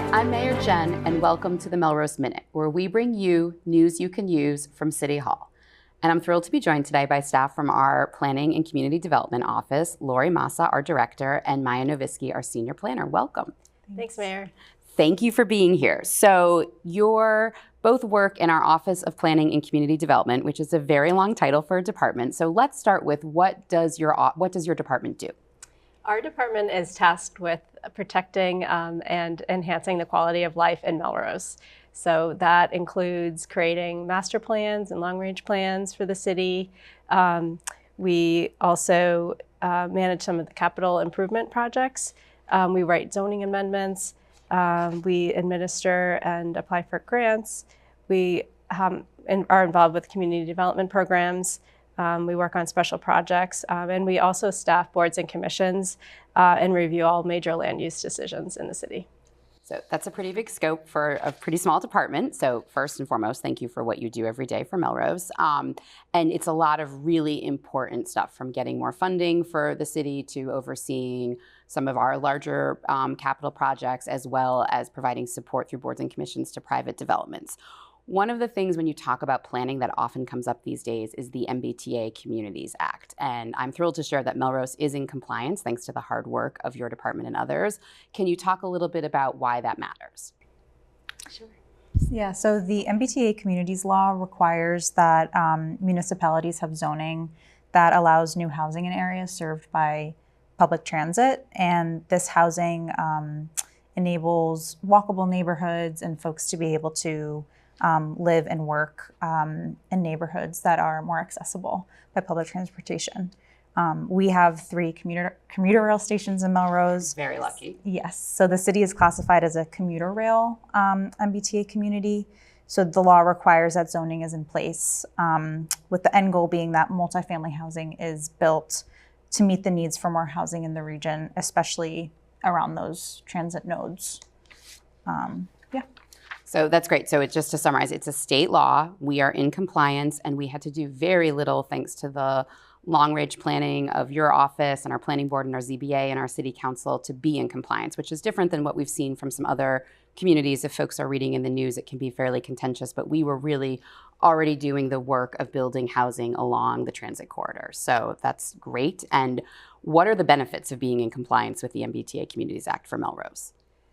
Hi, I'm Mayor Jen, and welcome to the Melrose Minute, where we bring you news you can use from City Hall. And I'm thrilled to be joined today by staff from our Planning and Community Development Office, Lori Massa, our Director, and Maya Noviski, our Senior Planner. Welcome. Thanks, Mayor. Thank you for being here. So you're both work in our Office of Planning and Community Development, which is a very long title for a department. So let's start with what does your department do? Our department is tasked with protecting and enhancing the quality of life in Melrose. So that includes creating master plans and long-range plans for the city. We also manage some of the capital improvement projects. We write zoning amendments. We administer and apply for grants. We are involved with community development programs. We work on special projects, and we also staff boards and commissions and review all major land use decisions in the city. So that's a pretty big scope for a pretty small department. So first and foremost, thank you for what you do every day for Melrose. And it's a lot of really important stuff, from getting more funding for the city to overseeing some of our larger capital projects, as well as providing support through boards and commissions to private developments. One of the things when you talk about planning that often comes up these days is the MBTA Communities Act. And I'm thrilled to share that Melrose is in compliance thanks to the hard work of your department and others. Can you talk a little bit about why that matters? Sure. Yeah, so the MBTA Communities Law requires that municipalities have zoning that allows new housing in areas served by public transit. And this housing enables walkable neighborhoods and folks to be able to live and work in neighborhoods that are more accessible by public transportation. We have 3 commuter rail stations in Melrose. Very lucky. Yes, so the city is classified as a commuter rail MBTA community. So the law requires that zoning is in place, with the end goal being that multifamily housing is built to meet the needs for more housing in the region, especially around those transit nodes. Yeah. So that's great. So just to summarize, it's a state law. We are in compliance, and we had to do very little thanks to the long-range planning of your office and our planning board and our ZBA and our city council to be in compliance, which is different than what we've seen from some other communities. If folks are reading in the news, it can be fairly contentious, but we were really already doing the work of building housing along the transit corridor. So that's great. And what are the benefits of being in compliance with the MBTA Communities Act for Melrose?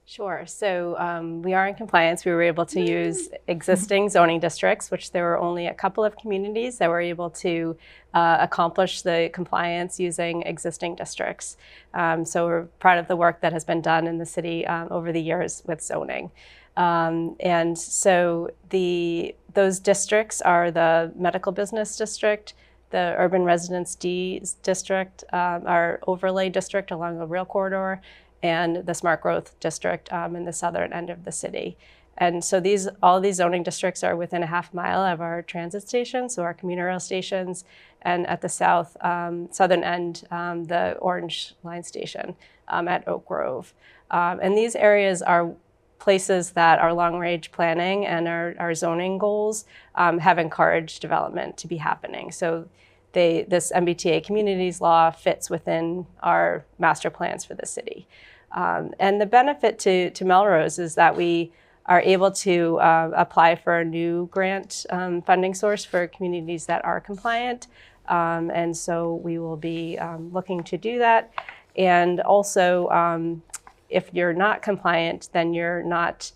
Sure. So we are in compliance. We were able to use existing zoning districts, which there were only a couple of communities that were able to accomplish the compliance using existing districts. So we're proud of the work that has been done in the city over the years with zoning. And so those districts are the medical business district, the urban residence D district, our overlay district along the rail corridor, and the smart growth district in the southern end of the city. And so all these zoning districts are within a half mile of our transit stations, so our commuter rail stations, and at the southern end, the Orange Line station at Oak Grove. And these areas are places that our long-range planning and our zoning goals have encouraged development to be happening. So this MBTA Communities Law fits within our master plans for the city. And the benefit to Melrose is that we are able to apply for a new grant funding source for communities that are compliant. And so we will be looking to do that. And also, if you're not compliant, then you're not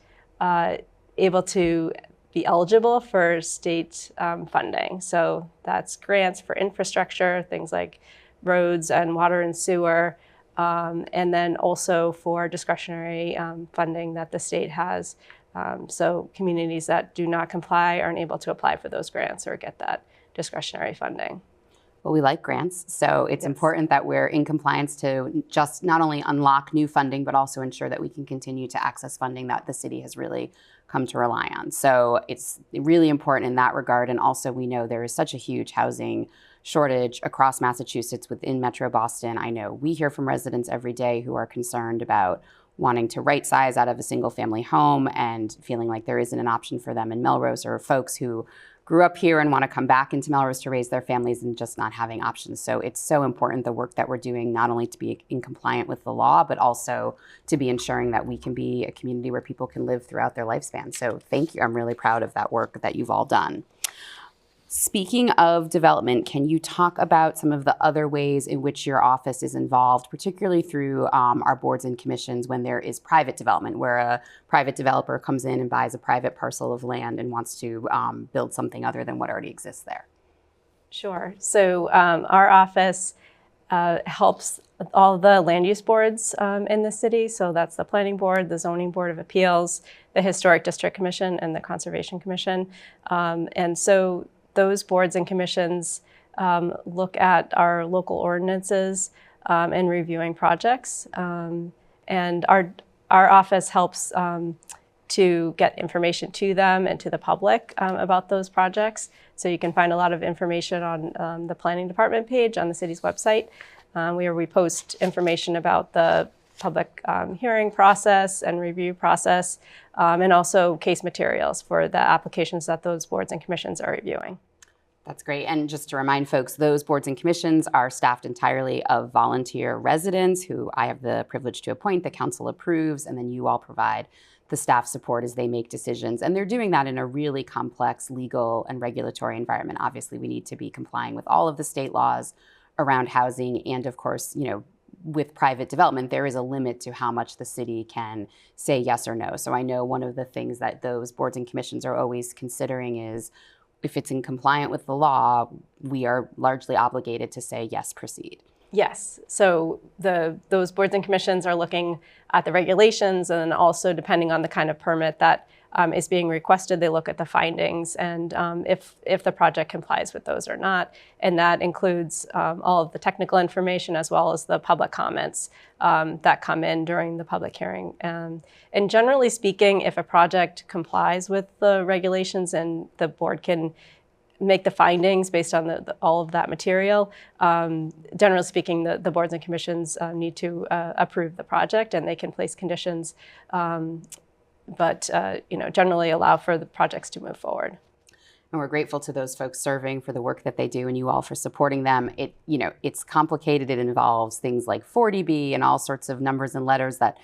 able to be eligible for state funding. So that's grants for infrastructure, things like roads and water and sewer, and then also for discretionary funding that the state has. So communities that do not comply aren't able to apply for those grants or get that discretionary funding. Well, we like grants, so it's important that we're in compliance to just not only unlock new funding, but also ensure that we can continue to access funding that the city has really come to rely on. So it's really important in that regard. And also, we know there is such a huge housing shortage across Massachusetts within Metro Boston. I know we hear from residents every day who are concerned about wanting to right size out of a single family home and feeling like there isn't an option for them in Melrose, or folks who grew up here and want to come back into Melrose to raise their families and just not having options. So it's so important, the work that we're doing, not only to be in compliant with the law, but also to be ensuring that we can be a community where people can live throughout their lifespan. So thank you. I'm really proud of that work that you've all done. Speaking of development, can you talk about some of the other ways in which your office is involved, particularly through our boards and commissions when there is private development, where a private developer comes in and buys a private parcel of land and wants to build something other than what already exists there? Sure. So our office helps all the land use boards in the city. So that's the Planning Board, the Zoning Board of Appeals, the Historic District Commission, and the Conservation Commission. And so those boards and commissions look at our local ordinances and reviewing projects. And our office helps to get information to them and to the public about those projects. So you can find a lot of information on the planning department page on the city's website, where we post information about the public hearing process and review process, and also case materials for the applications that those boards and commissions are reviewing. That's great. And just to remind folks, those boards and commissions are staffed entirely of volunteer residents who I have the privilege to appoint, the council approves, and then you all provide the staff support as they make decisions. And they're doing that in a really complex legal and regulatory environment. Obviously, we need to be complying with all of the state laws around housing. And of course, with private development, there is a limit to how much the city can say yes or no. So I know one of the things that those boards and commissions are always considering is, if it's in compliant with the law, we are largely obligated to say, yes, proceed. Yes. So those boards and commissions are looking at the regulations, and also depending on the kind of permit that is being requested, they look at the findings and if the project complies with those or not. And that includes all of the technical information as well as the public comments that come in during the public hearing. And generally speaking, if a project complies with the regulations and the board can make the findings based on all of that material, generally speaking, the boards and commissions need to approve the project, and they can place conditions, but generally allow for the projects to move forward. And we're grateful to those folks serving for the work that they do, and you all for supporting them. It's complicated. It involves things like 40B and all sorts of numbers and letters that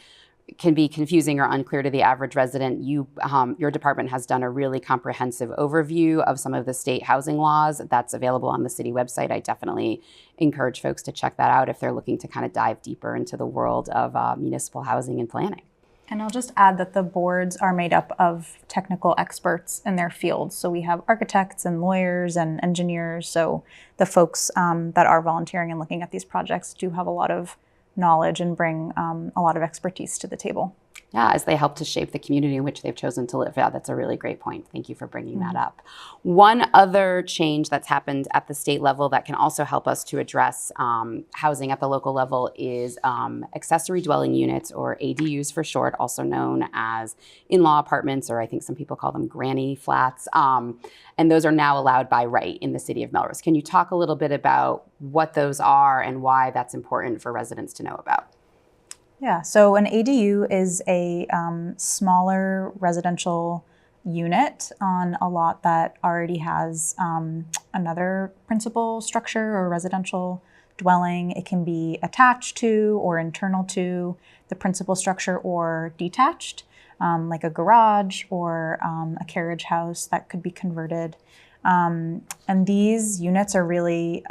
can be confusing or unclear to the average resident. Your department has done a really comprehensive overview of some of the state housing laws that's available on the city website. I definitely encourage folks to check that out if they're looking to kind of dive deeper into the world of municipal housing and planning. And I'll just add that the boards are made up of technical experts in their fields. So we have architects and lawyers and engineers. So the folks that are volunteering and looking at these projects do have a lot of knowledge and bring a lot of expertise to the table. Yeah, as they help to shape the community in which they've chosen to live. Yeah, that's a really great point. Thank you for bringing that up. One other change that's happened at the state level that can also help us to address housing at the local level is accessory dwelling units, or ADUs for short, also known as in-law apartments, or I think some people call them granny flats. And those are now allowed by right in the city of Melrose. Can you talk a little bit about what those are and why that's important for residents to know about? Yeah, so an ADU is a smaller residential unit on a lot that already has another principal structure or residential dwelling. It can be attached to or internal to the principal structure or detached, like a garage or a carriage house that could be converted. And these units are really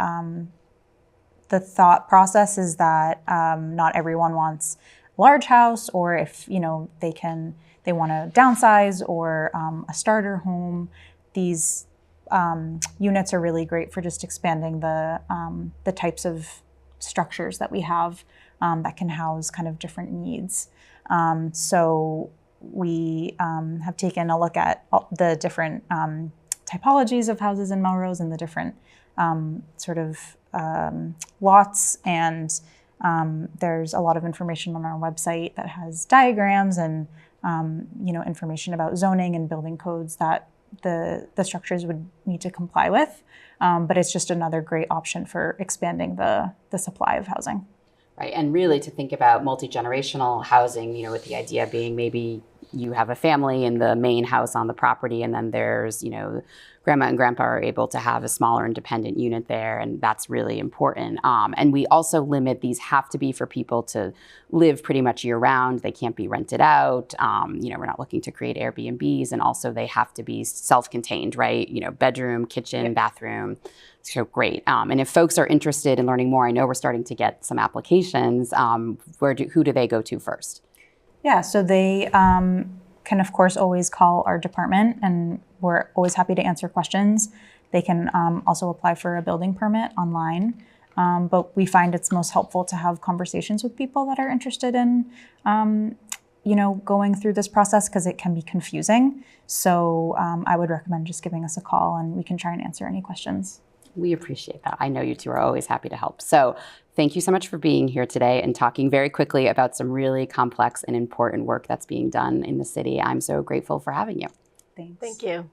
the thought process is that not everyone wants a large house, or if they want to downsize or a starter home. These units are really great for just expanding the types of structures that we have that can house kind of different needs. So we have taken a look at the different typologies of houses in Melrose and the different sort of lots, and there's a lot of information on our website that has diagrams and information about zoning and building codes that the structures would need to comply with. But it's just another great option for expanding the supply of housing. Right, and really to think about multi-generational housing, with the idea being maybe you have a family in the main house on the property, and then there's, grandma and grandpa are able to have a smaller independent unit there, and that's really important. And we also limit, these have to be for people to live pretty much year round. They can't be rented out. We're not looking to create Airbnbs, and also they have to be self-contained, right? Bedroom, kitchen, bathroom. So great. And if folks are interested in learning more, I know we're starting to get some applications. Who do they go to first? Yeah, so they can, of course, always call our department, and we're always happy to answer questions. They can also apply for a building permit online. But we find it's most helpful to have conversations with people that are interested in, going through this process, because it can be confusing. So I would recommend just giving us a call, and we can try and answer any questions. We appreciate that. I know you two are always happy to help. So thank you so much for being here today and talking very quickly about some really complex and important work that's being done in the city. I'm so grateful for having you. Thanks. Thank you.